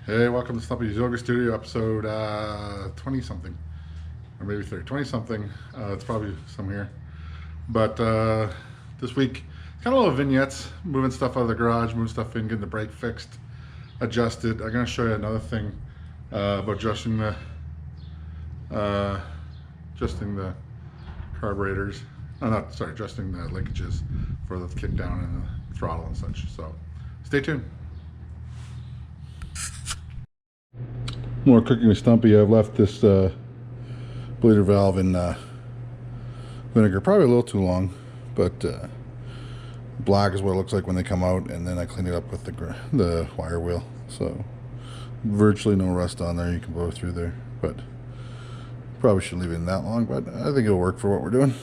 Hey, welcome to Stumpy's Yoga Studio, episode 20 something, or maybe 30, 20 something. It's probably some here. But this week, it's kind of little vignettes, moving stuff out of the garage, moving stuff in, getting the brake fixed, adjusted. I'm going to show you another thing about adjusting the carburetors. Adjusting the linkages for the kick down and the throttle and such. So stay tuned. More cooking with Stumpy. I've left this bleeder valve in vinegar probably a little too long, but black is what it looks like when they come out, and then I clean it up with the wire wheel. So virtually no rust on there. You can blow through there, but probably shouldn't leave it in that long, but I think it'll work for what we're doing.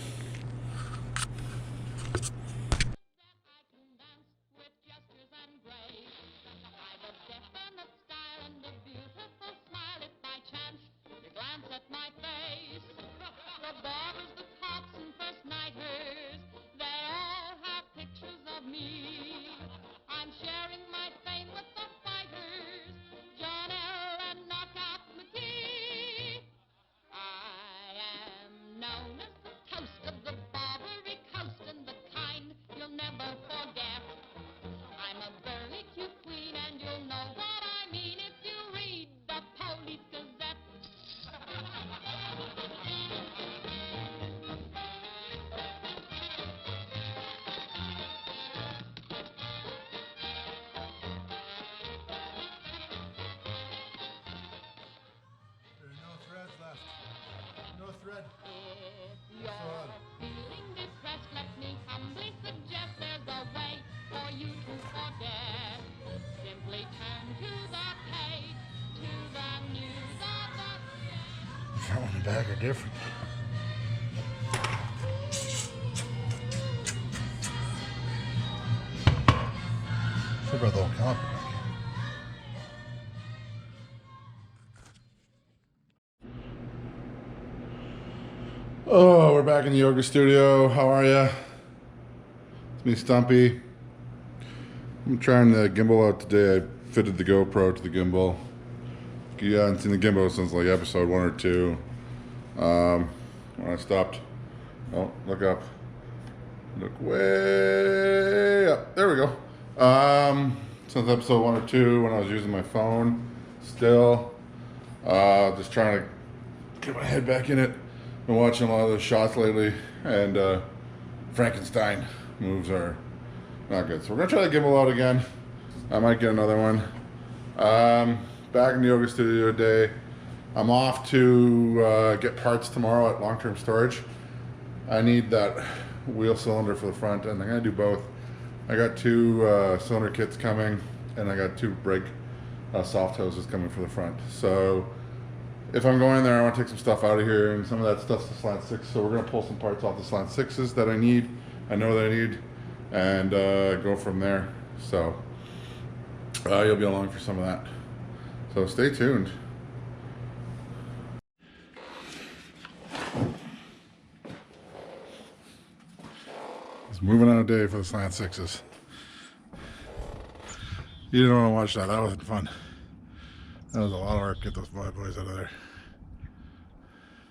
No thread. You're feeling depressed, let me humbly suggest there's a way for you to forget. Simply turn to the page, to the news of the Front and back are different. See about the whole caliper back. Oh, we're back in the yoga studio. How are ya? It's me, Stumpy. I'm trying the gimbal out today. I fitted the GoPro to the gimbal. You haven't seen the gimbal since like episode 1 or 2. When I stopped. Oh, look up. Look way up. There we go. Since episode 1 or 2, when I was using my phone, still just trying to get my head back in it. Been watching a lot of those shots lately, and Frankenstein moves are not good. So we're gonna try the gimbal out again. I might get another one. Back in the yoga studio today. I'm off to get parts tomorrow at long-term storage. I need that wheel cylinder for the front, and I'm gonna do both. I got 2 cylinder kits coming, and I got 2 brake soft hoses coming for the front. So if I'm going there, I want to take some stuff out of here, and some of that stuff's the slant 6. So we're gonna pull some parts off the slant 6s that I need. I know that I need, and go from there. So you'll be along for some of that. So stay tuned. It's moving on a day for the slant 6s. You didn't want to watch that. That wasn't fun. That was a lot of work to get those bad boys out of there.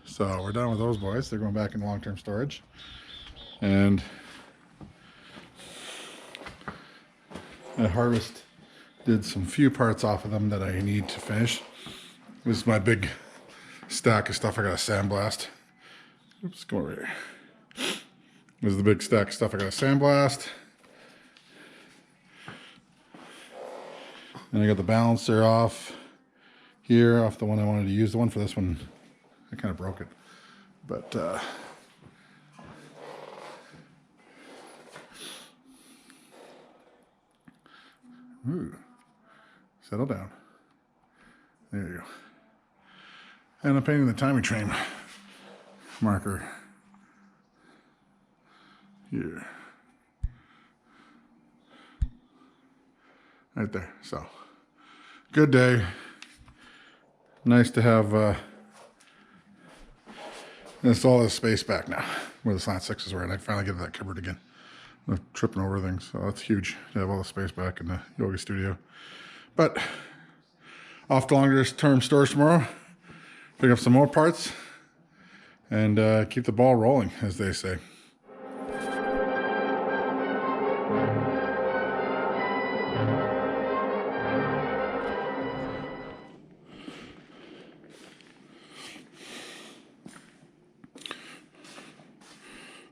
So we're done with those boys. They're going back in long-term storage. And I did some few parts off of them that I need to finish. This is my big stack of stuff I got to sandblast. Oops, go over here. This is the big stack of stuff I got to sandblast. And I got the balancer off here, off the one I wanted to use. The one for this one, I kind of broke it. But ooh, settle down. There you go. And I'm painting the timing train marker here. Right there. So, good day. Nice to have install this space back now where the slant 6s were, and I finally get that cupboard again. I'm tripping over things, so that's huge to have all the space back in the yoga studio. But off to longer term stores tomorrow. Pick up some more parts and keep the ball rolling, as they say.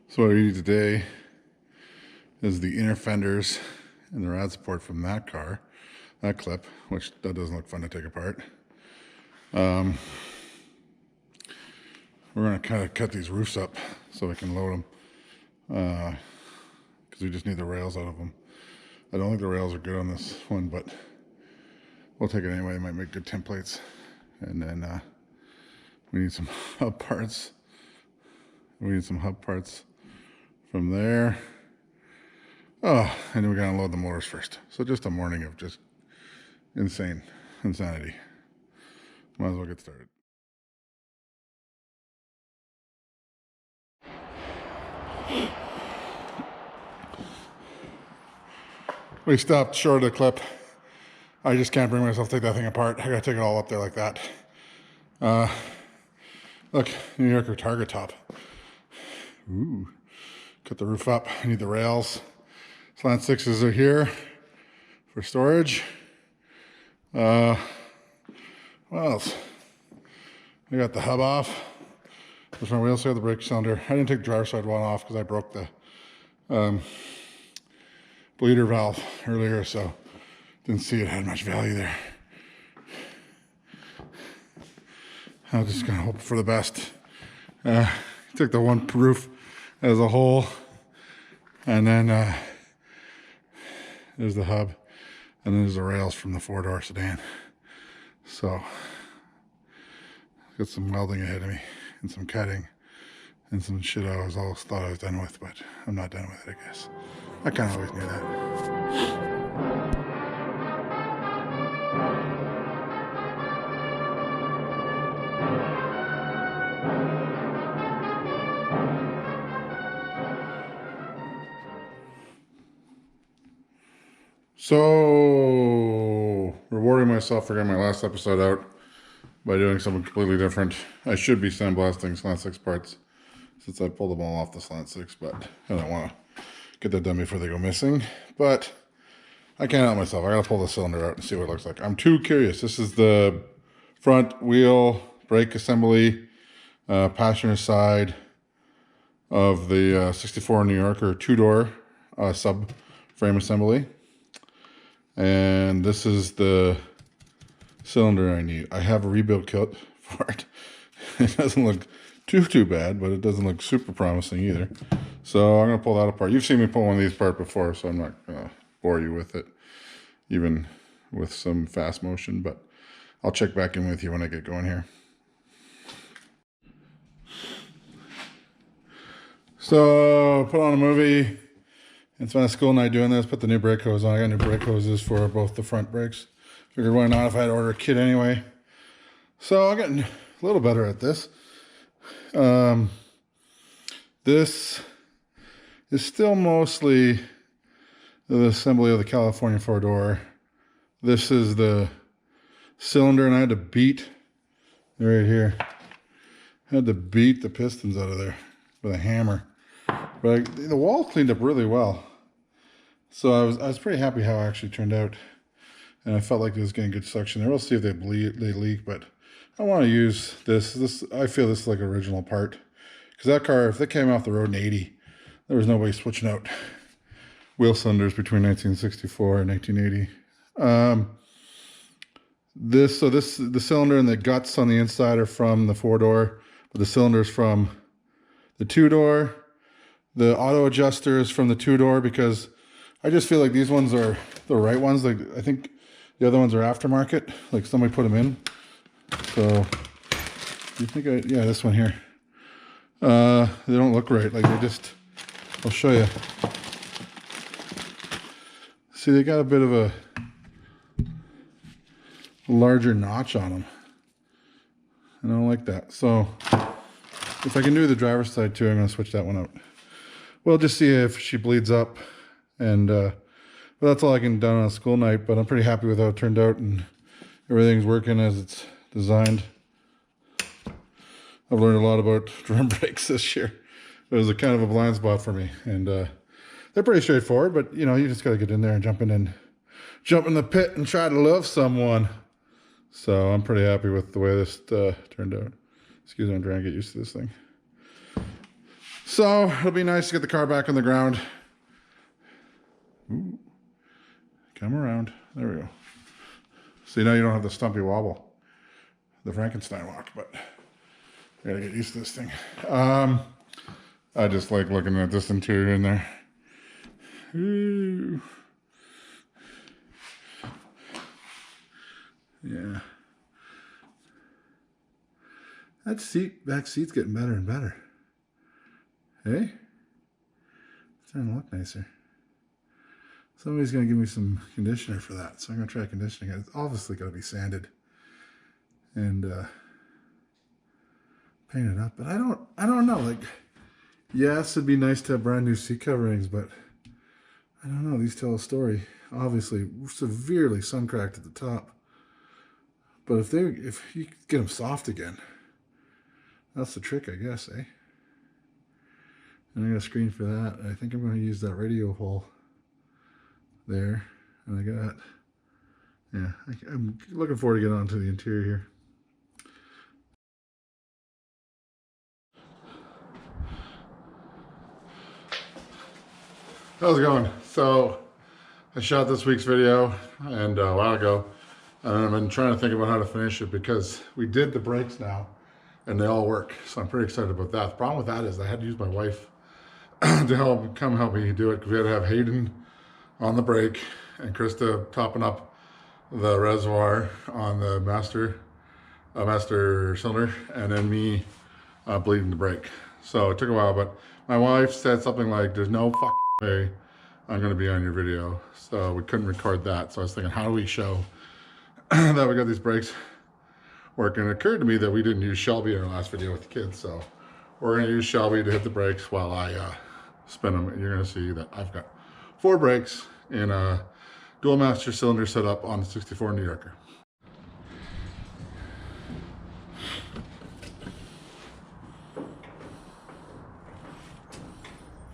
So what we need today is the inner fenders and the rad support from that car, that clip, which that doesn't look fun to take apart. We're gonna kind of cut these roofs up so we can load them, because we just need the rails out of them. I don't think the rails are good on this one, but we'll take it anyway. It might make good templates. And then we need some hub parts. We need some hub parts from there. Oh, and then we gotta unload the motors first. So just a morning of just insanity. Might as well get started. We stopped short of the clip. I just can't bring myself to take that thing apart. I gotta take it all up there like that. Look, New Yorker target top. Ooh. Cut the roof up. I need the rails. Slant sixes are here for storage. What else? I got the hub off. There's my wheel seal, the brake cylinder. I didn't take the driver's side one off because I broke the bleeder valve earlier, so didn't see it had much value there. I'm just gonna hope for the best. Took the one roof as a whole, and then there's the hub, and then there's the rails from the 4-door sedan. So got some welding ahead of me and some cutting and some shit I was always thought I was done with, but I'm not done with it, I guess. I kind of always knew that. So, rewarding myself for getting my last episode out by doing something completely different. I should be sandblasting slant 6 parts since I pulled them all off the slant 6, but I don't want to get that done before they go missing. But I can't help myself. I gotta pull the cylinder out and see what it looks like. I'm too curious. This is the front wheel brake assembly, passenger side of the 64 New Yorker 2-door sub frame assembly. And this is the cylinder I need. I have a rebuild kit for it. It doesn't look too bad, but it doesn't look super promising either. So I'm gonna pull that apart. You've seen me pull one of these apart before, so I'm not gonna bore you with it, even with some fast motion, but I'll check back in with you when I get going here. So put on a movie. It's been a school night doing this. Put the new brake hose on. I got new brake hoses for both the front brakes. Figured why not if I had to order a kit anyway. So I'm getting a little better at this. This is still mostly the assembly of the California 4-door. This is the cylinder, and I had to beat right here. I had to beat the pistons out of there with a hammer. But the wall cleaned up really well. So I was pretty happy how it actually turned out. And I felt like it was getting good suction there. We'll see if they leak, but I want to use this. I feel this is like an original part. Because that car, if they came off the road in 80, there was no way switching out wheel cylinders between 1964 and 1980. The cylinder and the guts on the inside are from the 4-door, but the cylinder's from the 2-door. The auto adjuster is from the 2-door because I just feel like these ones are the right ones. Like I think the other ones are aftermarket. Like somebody put them in. So you think yeah, this one here. They don't look right. Like they just. I'll show you. See, they got a bit of a larger notch on them. I don't like that. So if I can do the driver's side too, I'm going to switch that one out. We'll just see if she bleeds up. And but that's all I can do on a school night. But I'm pretty happy with how it turned out. And everything's working as it's designed. I've learned a lot about drum brakes this year. It was a kind of a blind spot for me, and they're pretty straightforward, but you know, you just got to get in there and jump in the pit and try to love someone. So I'm pretty happy with the way this turned out. Excuse me, I'm trying to get used to this thing. So it'll be nice to get the car back on the ground. Ooh. Come around. There we go. See, now you don't have the Stumpy wobble, the Frankenstein walk, but I gotta get used to this thing. I just like looking at this interior in there. Ooh. Yeah. That back seat's getting better and better. Hey? It's starting to look nicer. Somebody's gonna give me some conditioner for that, so I'm gonna try conditioning it. It's obviously gotta be sanded and painted up, but I don't know. Like, yes, it'd be nice to have brand new seat coverings, but I don't know. These tell a story. Obviously, severely sun cracked at the top, but if you get them soft again, that's the trick, I guess, eh? And I got a screen for that. I think I'm going to use that radio hole there. And I got, yeah, I'm looking forward to getting onto the interior here. How's it going? So I shot this week's video and a while ago, and I've been trying to think about how to finish it because we did the brakes now and they all work. So I'm pretty excited about that. The problem with that is I had to use my wife to come help me do it because we had to have Hayden on the brake and Krista topping up the reservoir on the master cylinder, and then me bleeding the brake. So it took a while, but my wife said something like, "There's no fucking way I'm gonna be on your video." So we couldn't record that. So I was thinking, how do we show that we got these brakes working? It occurred to me that we didn't use Shelby in our last video with the kids, so we're gonna use Shelby to hit the brakes while I spin them. And you're gonna see that I've got 4 brakes in a dual master cylinder setup on the 64 New Yorker.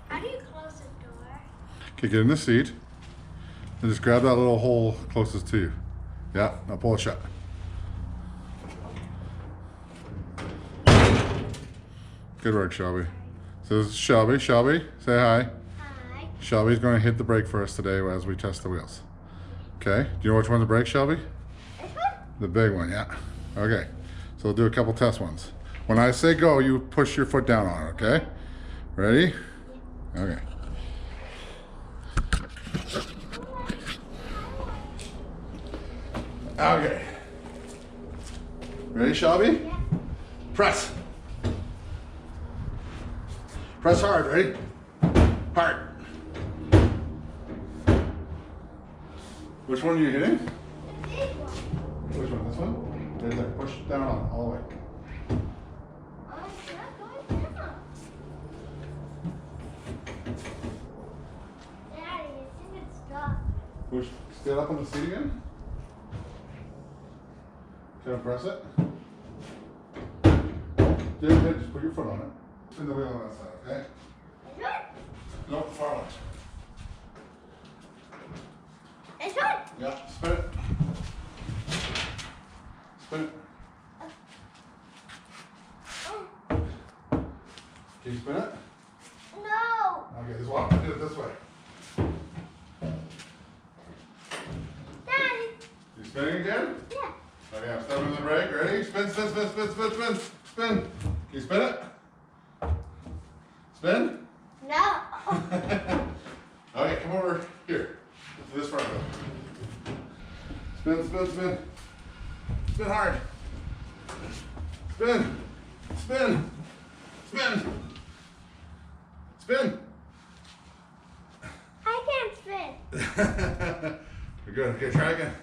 How do you close the door? Okay, get in the seat and just grab that little hole closest to you. Yeah, now pull it shut. Good work, Shelby. So this is Shelby. Shelby, say hi. Hi. Shelby's going to hit the brake for us today as we test the wheels. Okay, do you know which one's the brake, Shelby? This one? The big one, yeah. Okay, so we'll do a couple test ones. When I say go, you push your foot down on it, okay? Ready? Okay. Okay. Ready, Shelby? Yeah. Press. Press hard, ready? Hard. Which one are you hitting? The big one. Which one? This one? Right there. Push down on it all the way. Oh, it's not going down. Daddy, I think it's stuck. Push. Stand up on the seat again. Can I press it? Just put your foot on it. Spin the wheel on that side, okay? This one? No, far one. This one? Yeah, spin it. Spin it. Oh, Can you spin it? no. Okay, just walk. Do it this way. Daddy. You spinning again? Yeah. Okay, I'm stepping the brake. Ready? Spin, spin, spin, spin, spin, spin, spin. Can you spin it? Spin? No. Okay, come over here. To this front wheel. Spin, spin, spin. Spin hard. Spin. Spin. Spin. Spin. I can't spin. You're good. Okay, try again.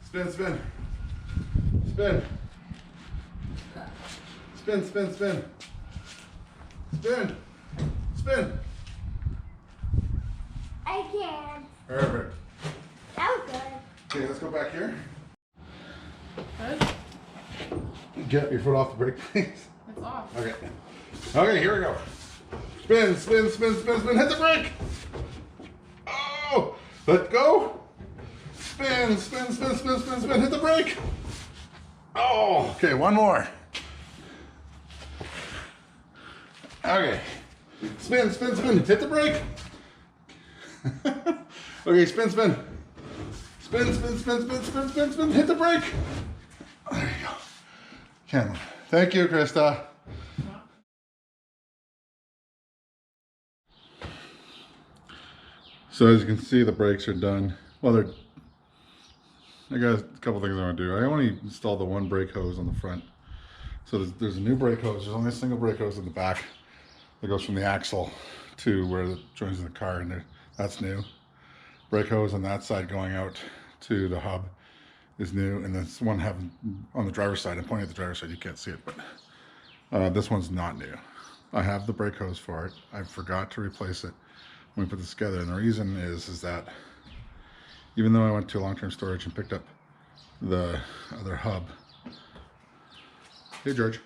Spin, spin. Spin. Spin, spin, spin. Spin. Spin. I can't. Perfect. That was good. Okay, let's go back here. Good. Get your foot off the brake, please. It's off. Okay. Okay, here we go. Spin, spin, spin, spin, spin. Hit the brake. Oh, let go. Spin, spin, spin, spin, spin, spin. Hit the brake. Oh, okay, one more. Okay. Spin, spin, spin. Hit the brake. Okay, spin, spin. Spin, spin, spin, spin, spin, spin, spin. Hit the brake. There you go. Cameron. Thank you, Krista. So as you can see, the brakes are done. Well, I got a couple things I want to do. I only installed the one brake hose on the front. So there's a new brake hose. There's only a single brake hose in the back that goes from the axle to where it joins the car, and that's new. Brake hose on that side going out to the hub is new, and this one having on the driver's side. I'm pointing at the driver's side. You can't see it, but this one's not new. I have the brake hose for it. I forgot to replace it when we put this together, and the reason is that even though I went to long-term storage and picked up the other hub, hey George,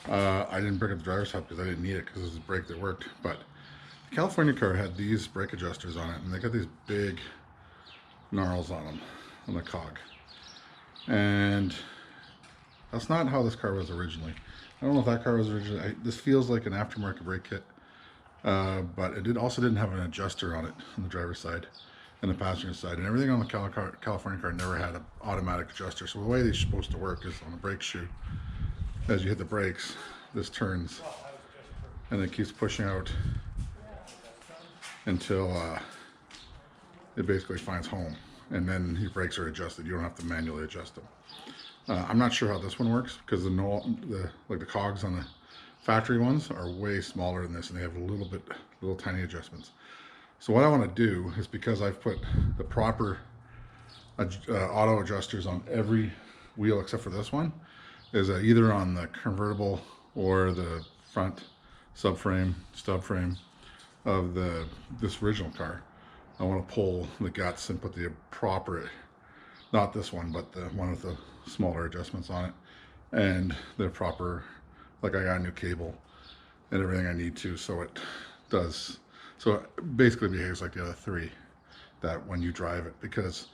I didn't pick up the driver's hub because I didn't need it because it was a brake that worked. But the California car had these brake adjusters on it, and they got these big gnarls on them on the cog, and that's not how this car was originally. I don't know if that car was originally. This feels like an aftermarket brake kit. But it also didn't have an adjuster on it on the driver's side and the passenger side, and everything on the California car never had an automatic adjuster. So the way they're supposed to work is on the brake shoe. As you hit the brakes, this turns and it keeps pushing out until it basically finds home, and then your brakes are adjusted. You don't have to manually adjust them. I'm not sure how this one works because the cogs on the factory ones are way smaller than this, and they have little tiny adjustments. So what I want to do is, because I've put the proper auto adjusters on every wheel except for this one, is either on the convertible or the front stub frame of this original car. I want to pull the guts and put the proper, not this one, but the one with the smaller adjustments on it, and the proper, like I got a new cable and everything I need to, so it basically behaves like the other three, that when you drive it, because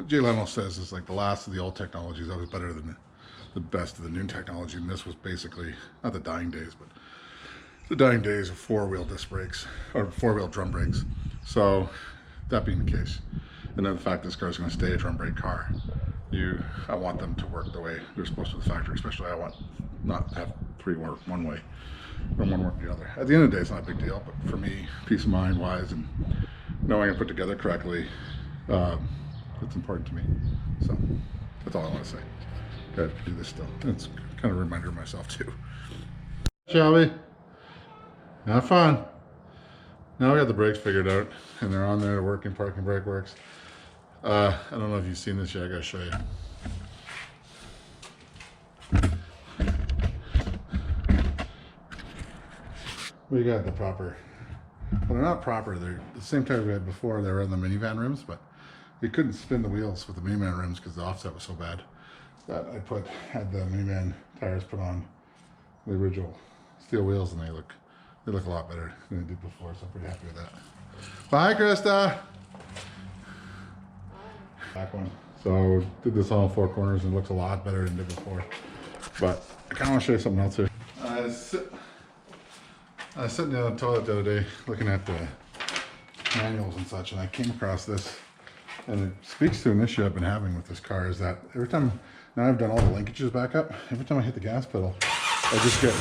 Jay Leno says it's like the last of the old technology is always better than the best of the new technology, and this was basically, not the dying days, but the dying days of four-wheel disc brakes, or four-wheel drum brakes. So that being the case, and then the fact this car is going to stay a drum brake car, I want them to work the way they're supposed to the factory. Especially, I want not to have three work one way and one work the other. At the end of the day, it's not a big deal, but for me, peace of mind wise and knowing I put together correctly, it's important to me. So that's all I want to say. Gotta do this still. It's kind of a reminder of myself too. Shall we? Have fun. Now we got the brakes figured out, and they're on there. Working parking brake works. I don't know if you've seen this yet. I gotta show you. We got the proper. Well, they're not proper. They're the same type we had before. They were on the minivan rims, but we couldn't spin the wheels with the minivan rims because the offset was so bad that I had the minivan tires put on the original steel wheels, and they look a lot better than they did before. So I'm pretty happy with that. Bye, Krista. Back one. So did this all in four corners, and it looks a lot better than it did before. But I kind of want to show you something else here. I was sitting in the toilet the other day looking at the manuals and such, and I came across this, and it speaks to an issue I've been having with this car, is that every time, now I've done all the linkages back up, every time I hit the gas pedal, I just get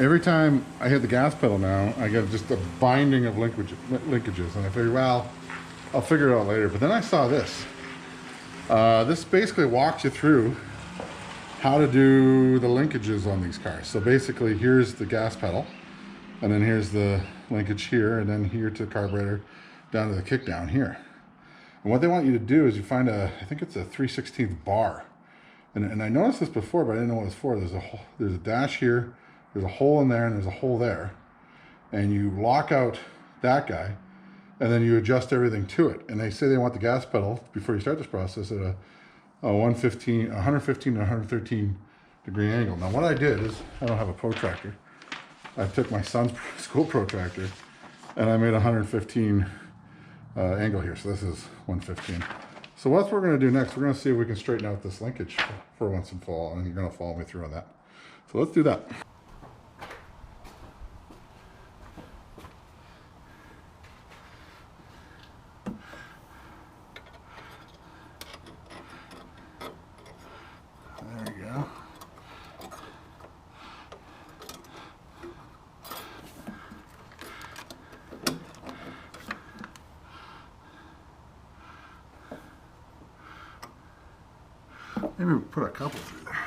every time I hit the gas pedal now, I get just a binding of linkages, and I figure, well, I'll figure it out later. But then I saw this. This basically walks you through how to do the linkages on these cars. So basically, here's the gas pedal, and then here's the linkage here, and then here to the carburetor, down to the kick down here. And what they want you to do is you find I think it's a 3/16 bar. And I noticed this before, but I didn't know what it was for. There's a dash here, there's a hole in there, and there's a hole there. and you lock out that guy, and then you adjust everything to it. And they say they want the gas pedal before you start this process at a 115 to 113 degree angle. Now what I did is, I don't have a protractor. I took my son's school protractor and I made a 115 angle here. So this is 115. So what we're going to do next, we're going to see if we can straighten out this linkage for once and for all, and you're going to follow me through on that. So let's do that. There we go. Maybe we'll put a couple through there,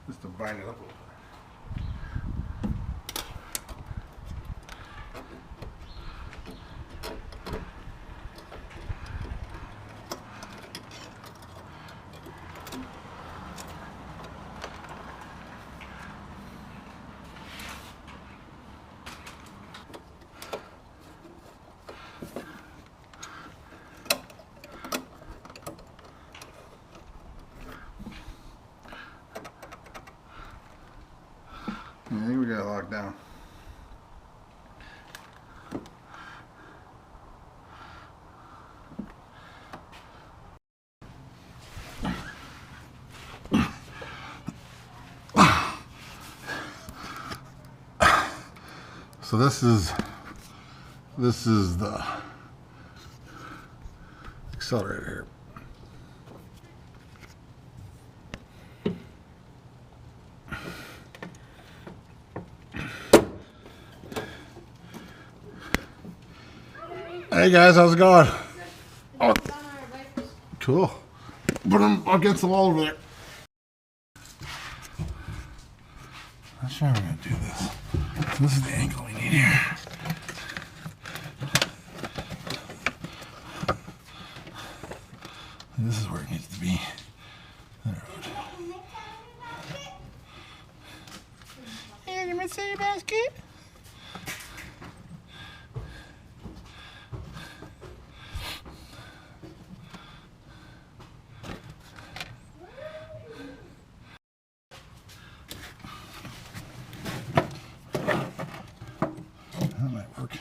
just to bind it up a little bit. I think we got it locked down. So this is the accelerator here. Hey guys, how's it going? Oh, cool. Put them against the wall over there. I'm sure we're gonna do this. This is the angle we need here. And this is where it needs to be. There. Hey, you miss your basket? That might work.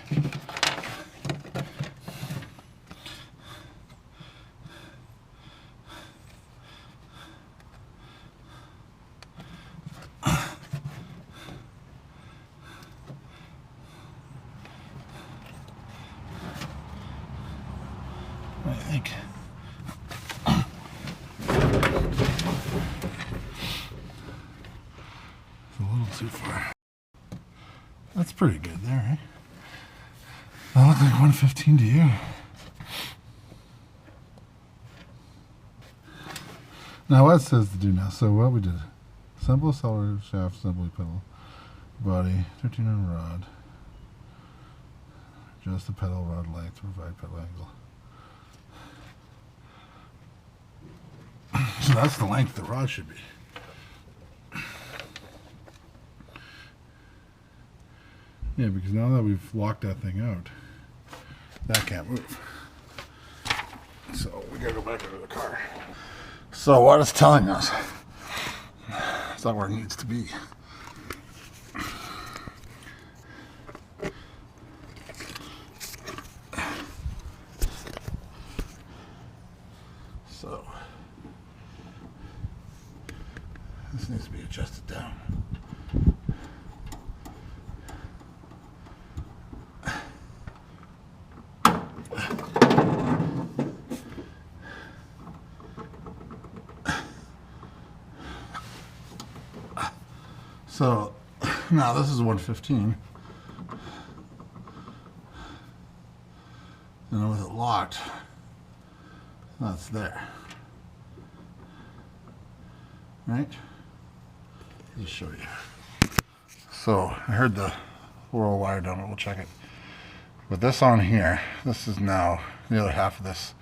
I think. It's a little too far. That's pretty good there, right? That looks like 115 to you. Now what it says to do now, so what we did. Assemble accelerator shaft, assembly pedal, body, 13 on rod. Adjust the pedal rod length to provide pedal angle. So that's the length the rod should be. Yeah, because now that we've locked that thing out, that can't move. So we gotta go back into the car. So what it's telling us, it's not where it needs to be. So this needs to be adjusted down. So now this is 115, and with it locked, that's there, right? Let me show you. So I heard the roll wire down, but we'll check it. With this on here, this is now the other half of this.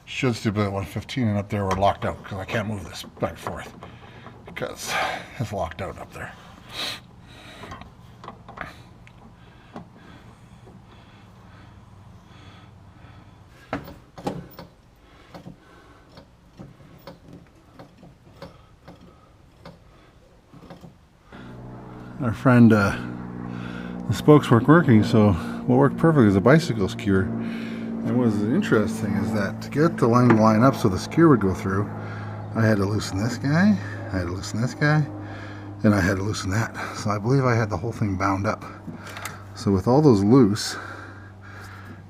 Should still be at 115, and up there we're locked out because I can't move this back and forth because it's locked out up there. our friend, the spokes weren't working, so what worked perfectly is a bicycle skewer. And what was interesting is that to get the line up so the skewer would go through, I had to loosen this guy, I had to loosen this guy, and I had to loosen that. So I believe I had the whole thing bound up. So with all those loose,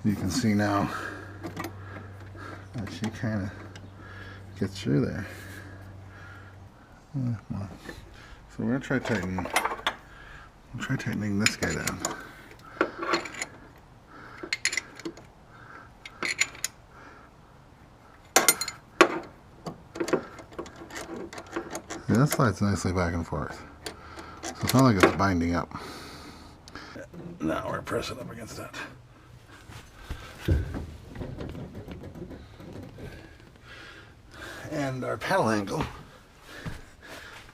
you can see now that she kind of gets through there. So we're gonna try tightening. We'll try tightening this guy down. Yeah, that slides nicely back and forth. So it's not like it's binding up. Now we're pressing up against that. And our pedal angle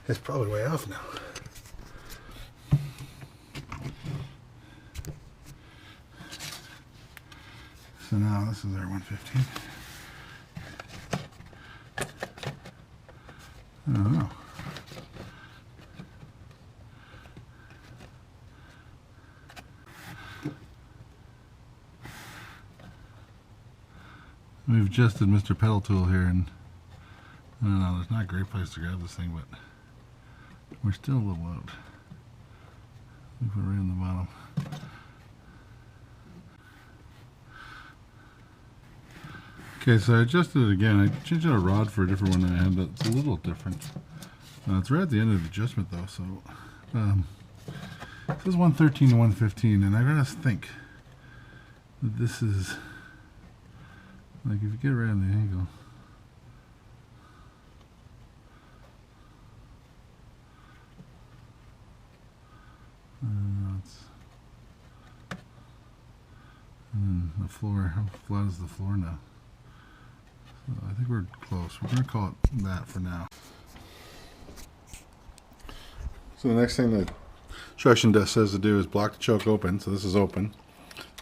is probably way off now. So now this is our 115. I don't know. We've adjusted Mr. Pedal Tool here, and I don't know, there's not a great place to grab this thing, but we're still a little out. We put it right on the bottom. Okay, so I adjusted it again. I changed out a rod for a different one than I had, but it's a little different. It's right at the end of the adjustment though, so this is 113 to 115, and I gotta think that this is, like, if you get around the angle, and the floor, how flat is the floor now? So I think we're close. We're going to call it that for now. So the next thing the instruction desk says to do is block the choke open. So this is open.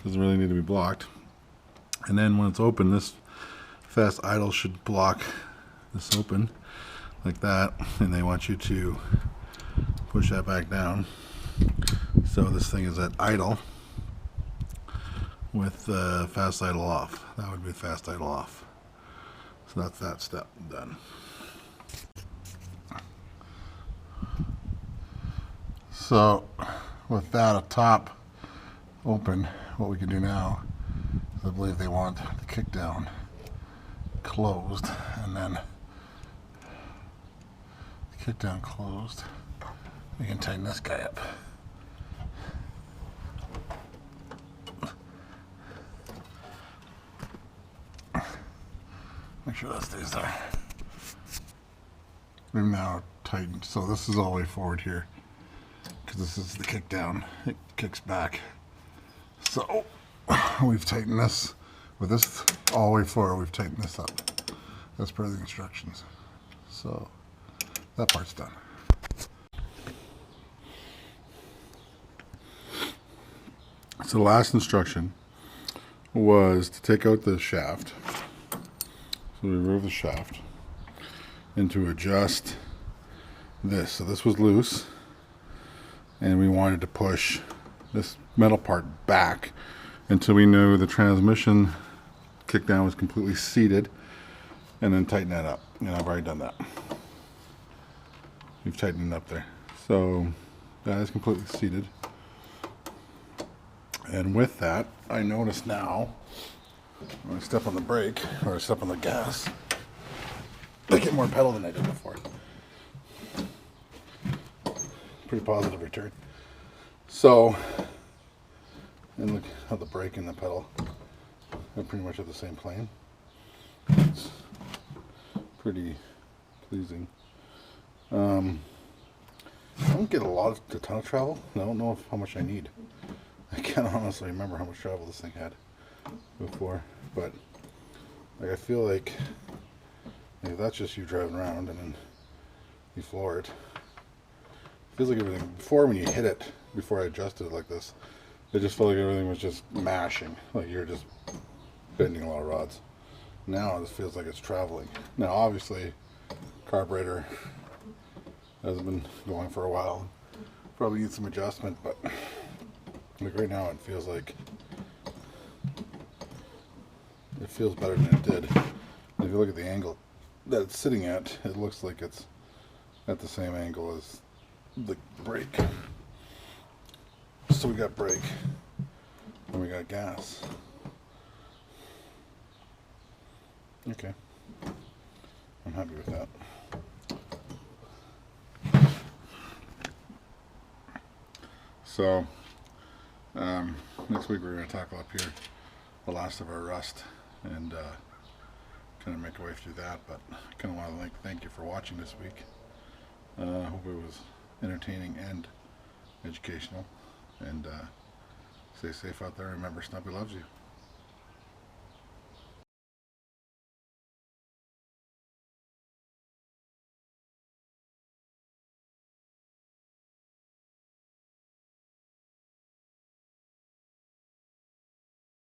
Doesn't really need to be blocked. And then when it's open, this fast idle should block this open like that. And they want you to push that back down. So this thing is at idle with fast idle off. That would be fast idle off. So that's that step done. So with that up top open, what we can do now is I believe they want the kick down closed, and then the kick down closed, we can tighten this guy up. Make sure that stays there. We've now tightened, so this is all the way forward here, because this is the kick down. It kicks back. So we've tightened this. With this all the way forward, we've tightened this up. That's per the instructions. So that part's done. So the last instruction was to take out the shaft. So we remove the shaft and to adjust this. So this was loose, and we wanted to push this metal part back until we knew the transmission kickdown was completely seated, and then tighten that up. And I've already done that. We've tightened it up there. So that is completely seated. And with that, I notice now when I step on the brake, or I step on the gas, I get more pedal than I did before. Pretty positive return. So, and look how the brake and the pedal are pretty much at the same plane. It's pretty pleasing. I don't get a ton of travel. I don't know how much I need. I can't honestly remember how much travel this thing had before, but like I feel like that's just you driving around and then you floor it. Feels like everything before, when you hit it, before I adjusted it like this, it just felt like everything was just mashing, like you're just bending a lot of rods. Now it feels like it's traveling. Now obviously carburetor hasn't been going for a while. Probably needs some adjustment, but like right now it feels better than it did. And if you look at the angle that it's sitting at, it looks like it's at the same angle as the brake. So we got brake and we got gas. Okay, I'm happy with that. So next week we're going to tackle up here the last of our rust and kind of make our way through that. But I kind of want to thank you for watching this week. Hope it was entertaining and educational. And stay safe out there. Remember, Stumpy loves you.